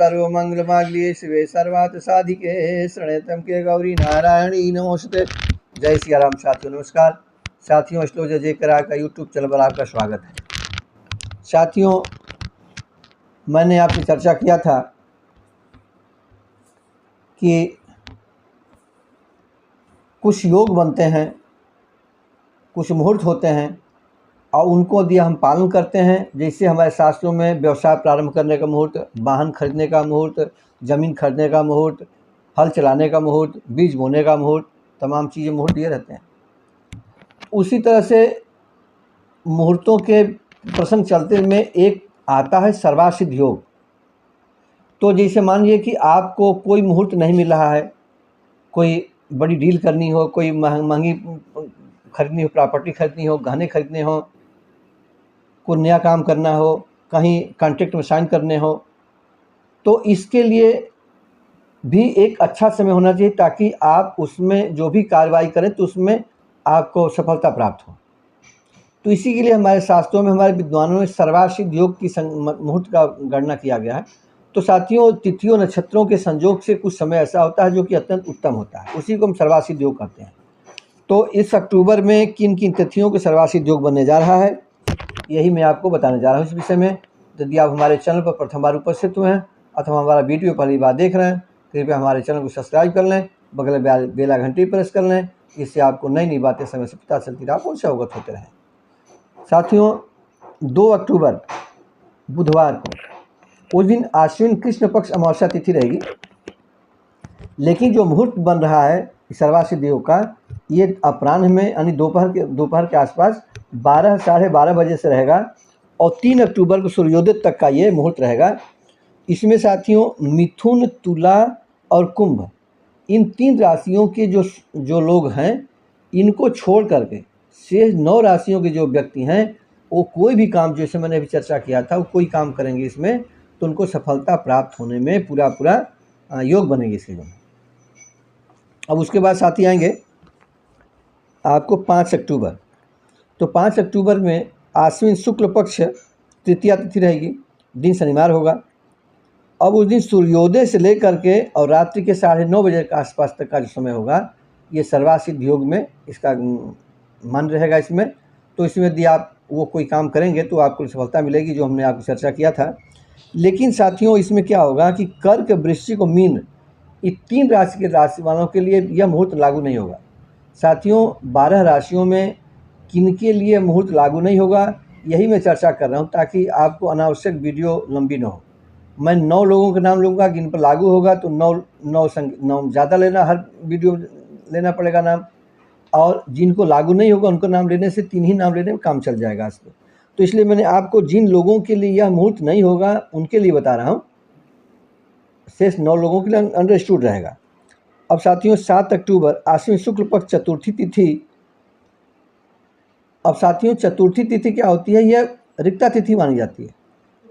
सर्वमंगलमांगल्ये शिवे सर्वार्थ साधिके शरण्यत्र्यंबके गौरी नारायणी नमोस्तुते। जय सिया राम साथियों, नमस्कार साथियों। एस्ट्रोलॉजर जय करार का यूट्यूब चैनल पर आपका स्वागत है। साथियों, मैंने आपसे चर्चा किया था कि कुछ योग बनते हैं, कुछ मुहूर्त होते हैं और उनको यदि हम पालन करते हैं, जैसे हमारे शास्त्रों में व्यवसाय प्रारंभ करने का मुहूर्त, वाहन खरीदने का मुहूर्त, ज़मीन खरीदने का मुहूर्त, हल चलाने का मुहूर्त, बीज बोने का मुहूर्त, तमाम चीज़ें मुहूर्त दिए रहते हैं। उसी तरह से मुहूर्तों के प्रसंग चलते में एक आता है सर्वासिद्ध योग। तो जैसे मान लीजिए कि आपको कोई मुहूर्त नहीं मिल रहा है, कोई बड़ी डील करनी हो, कोई महंगी खरीदनी हो, प्रॉपर्टी खरीदनी हो, गहने खरीदने हो, कोई नया काम करना हो, कहीं कॉन्ट्रैक्ट में साइन करने हो, तो इसके लिए भी एक अच्छा समय होना चाहिए ताकि आप उसमें जो भी कार्रवाई करें तो उसमें आपको सफलता प्राप्त हो। तो इसी के लिए हमारे शास्त्रों में, हमारे विद्वानों में सर्वासिद्ध योग की मुहूर्त का गणना किया गया है। तो साथियों, तिथियों नक्षत्रों के संयोग से कुछ समय ऐसा होता है जो कि अत्यंत उत्तम होता है, उसी को हम सर्वासिद्ध योग कहते हैं। तो इस अक्टूबर में किन किन तिथियों के सर्वासिद्ध योग बनने जा रहा है, यही मैं आपको बताने जा रहा हूँ इस विषय में। यदि आप हमारे चैनल पर प्रथम बार उपस्थित हुए हैं अथवा हमारा वीडियो पहली बार देख रहे हैं, कृपया हमारे चैनल को सब्सक्राइब कर लें, बगल में बेल घंटी प्रेस कर लें, इससे आपको नई नई बातें समय से पता चलती रहा, उनसे अवगत होते रहें। साथियों, 2 अक्टूबर बुधवार को, उस दिन आश्विन कृष्ण पक्ष अमावस्या तिथि रहेगी, लेकिन जो मुहूर्त बन रहा है सर्वासिद्ध योग का, ये अपराह्न में यानी दोपहर के आसपास 12 साढ़े 12 बजे से रहेगा और 3 अक्टूबर को सूर्योदय तक का ये मुहूर्त रहेगा। इसमें साथियों मिथुन, तुला और कुंभ, इन 3 राशियों के जो लोग हैं, इनको छोड़ करके शेष 9 राशियों के जो व्यक्ति हैं, वो कोई भी काम, जैसे मैंने अभी चर्चा किया था, वो कोई काम करेंगे इसमें तो उनको सफलता प्राप्त होने में पूरा योग बनेगी इसके लिए। अब उसके बाद साथी आएंगे आपको 5 अक्टूबर। तो 5 अक्टूबर में आश्विन शुक्ल पक्ष तृतीया तिथि रहेगी, दिन शनिवार होगा। अब उस दिन सूर्योदय से लेकर के और रात्रि के 9:30 बजे के आसपास तक का जो समय होगा, ये सर्वासिद्ध योग में इसका मन रहेगा इसमें। तो इसमें यदि आप वो कोई काम करेंगे तो आपको सफलता मिलेगी, जो हमने आपको चर्चा किया था। लेकिन साथियों, इसमें क्या होगा कि कर्क, वृश्चिक और मीन, ये 3 राशि के राशि वालों के लिए यह मुहूर्त लागू नहीं होगा। साथियों, 12 राशियों में किनके लिए मुहूर्त लागू नहीं होगा, यही मैं चर्चा कर रहा हूँ, ताकि आपको अनावश्यक वीडियो लंबी न हो। मैं 9 लोगों के नाम लूँगा, जिन पर लागू होगा तो 9 ज़्यादा लेना, हर वीडियो लेना पड़ेगा नाम, और जिनको लागू नहीं होगा उनको नाम लेने से 3 ही नाम लेने में काम चल जाएगा आज। तो इसलिए मैंने आपको जिन लोगों के लिए यह मुहूर्त नहीं होगा उनके लिए बता रहा हूँ, शेष 9 लोगों के लिए अंडरस्टूड रहेगा। अब साथियों, 7 अक्टूबर आश्विन शुक्ल पक्ष चतुर्थी तिथि। अब साथियों, चतुर्थी तिथि क्या होती है, यह रिक्ता तिथि मानी जाती है।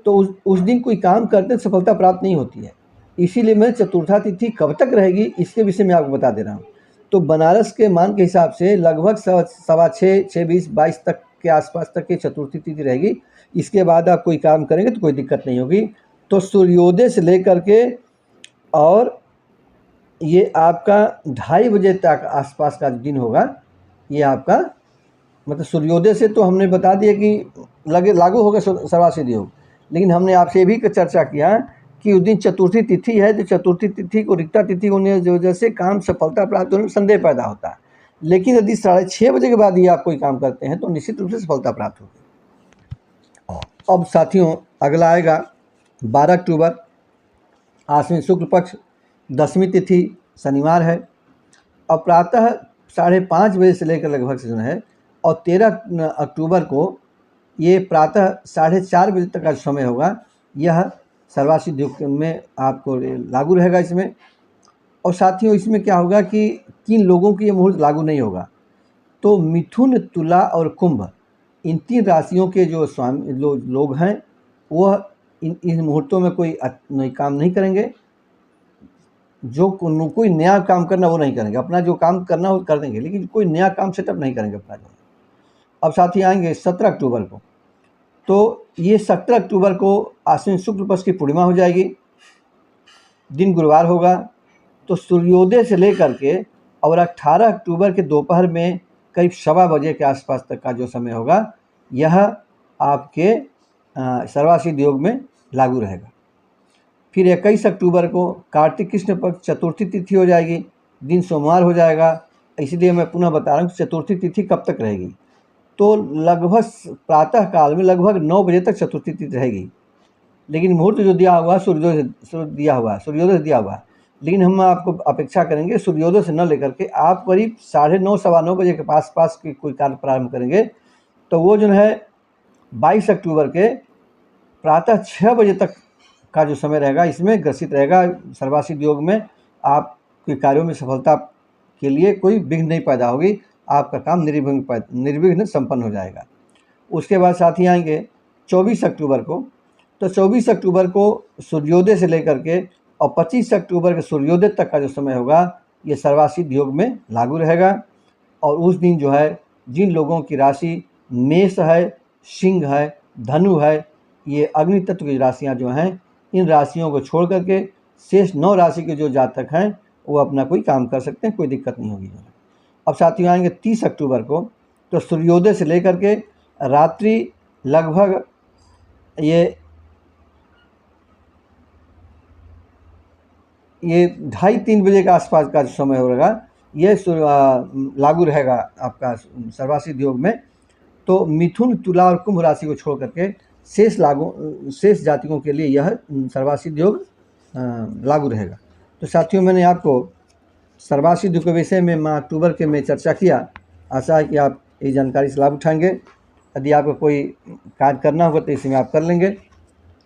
तो उस दिन कोई काम करते सफलता प्राप्त नहीं होती है, इसीलिए मैं चतुर्था तिथि कब तक रहेगी इसके विषय में आपको बता दे रहा हूँ। तो बनारस के मान के हिसाब से लगभग 6:15, 6:20, 22 तक के आसपास तक की चतुर्थी तिथि रहेगी। इसके बाद आप कोई काम करेंगे तो कोई दिक्कत नहीं होगी। तो सूर्योदय से लेकर के और ये आपका 2:30 बजे तक आसपास का दिन होगा, ये आपका मतलब सूर्योदय से तो हमने बता दिया कि लागू होगा सर्वासिद्ध योग। लेकिन हमने आपसे ये भी चर्चा किया कि उस दिन चतुर्थी तिथि है, तो चतुर्थी तिथि को रिक्ता तिथि होने की वजह से काम सफलता प्राप्त होने में संदेह पैदा होता है। लेकिन यदि 6:30 बजे के बाद ये आप कोई काम करते हैं तो निश्चित रूप से सफलता प्राप्त होगी। अब साथियों, अगला आएगा 12 अक्टूबर, आश्विन शुक्ल पक्ष, 10वीं तिथि, शनिवार है। अब प्रातः 5:30 बजे से लेकर लगभग से जो है, और 13 अक्टूबर को ये प्रातः 4:30 बजे तक का समय होगा, यह सर्वासिद्ध योग में आपको लागू रहेगा इसमें। और साथियों, इसमें क्या होगा कि किन लोगों की ये मुहूर्त लागू नहीं होगा, तो मिथुन, तुला और कुंभ, इन 3 राशियों के जो लोग हैं, वह इन मुहूर्तों में कोई नई काम नहीं करेंगे। जो कोई नया काम करना वो नहीं करेंगे, अपना जो काम करना वो कर देंगे, लेकिन कोई नया काम सेटअप नहीं करेंगे अपना जो। अब साथी आएंगे 17 अक्टूबर को। तो ये 17 अक्टूबर को आश्विन शुक्ल पक्ष की पूर्णिमा हो जाएगी। दिन गुरुवार होगा। तो सूर्योदय से लेकर के और 18 अक्टूबर के दोपहर में करीब 1:15 बजे के आसपास तक का जो समय होगा, यह आपके सर्वासिद्ध योग में लागू रहेगा। फिर 21 अक्टूबर को कार्तिक कृष्ण पक्ष चतुर्थी तिथि हो जाएगी, दिन सोमवार हो जाएगा। इसलिए मैं पुनः बता रहा हूँ कि चतुर्थी तिथि कब तक रहेगी। तो लगभग प्रातः काल में लगभग 9 बजे तक चतुर्थी तिथि रहेगी, लेकिन मुहूर्त जो दिया हुआ सूर्योदय से दिया हुआ है। लेकिन हम आपको अपेक्षा करेंगे सूर्योदय से न लेकर के आप करीब 9:30 सवा 9 बजे के पास की कोई कार्य प्रारंभ करेंगे, तो वो जो है 22 अक्टूबर के प्रातः 6 बजे तक का जो समय रहेगा, इसमें ग्रसित रहेगा। सर्वासिद्ध योग में आपके कार्यों में सफलता के लिए कोई विघ्न नहीं पैदा होगी, आपका काम निर्विघ्न संपन्न हो जाएगा। उसके बाद साथी आएंगे 24 अक्टूबर को। तो 24 अक्टूबर को सूर्योदय से लेकर के और 25 अक्टूबर के सूर्योदय तक का जो समय होगा, ये सर्वासिद्ध योग में लागू रहेगा। और उस दिन जो है जिन लोगों की राशि मेष है, सिंह है, धनु है, ये अग्नि तत्व की राशियाँ जो हैं, इन राशियों को छोड़ करके शेष 9 राशि के जो जातक हैं वो अपना कोई काम कर सकते हैं, कोई दिक्कत नहीं होगी। अब साथियों आएंगे 30 अक्टूबर को। तो सूर्योदय से लेकर के रात्रि लगभग ये 2:30-3 बजे के आसपास का जो समय होगा, ये लागू रहेगा आपका सर्वासिद्ध योग में। तो मिथुन, तुला और कुंभ राशि को छोड़ करके शेष जातिकों के लिए यह सर्वासिद्ध योग लागू रहेगा। तो साथियों, मैंने आपको सर्वासिद्ध के विषय में माह अक्टूबर के में चर्चा किया। आशा है कि आप इस जानकारी से लाभ उठाएंगे। यदि आपको कोई कार्य करना होगा तो इसमें आप कर लेंगे।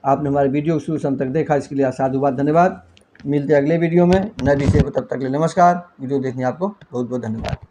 आपने हमारे वीडियो को शुरू से अंत तक देखा, इसके लिए साधुवाद, धन्यवाद। मिलते हैं अगले वीडियो में नए विषय पर, तब तक के लिए नमस्कार। वीडियो देखने आपको बहुत बहुत धन्यवाद।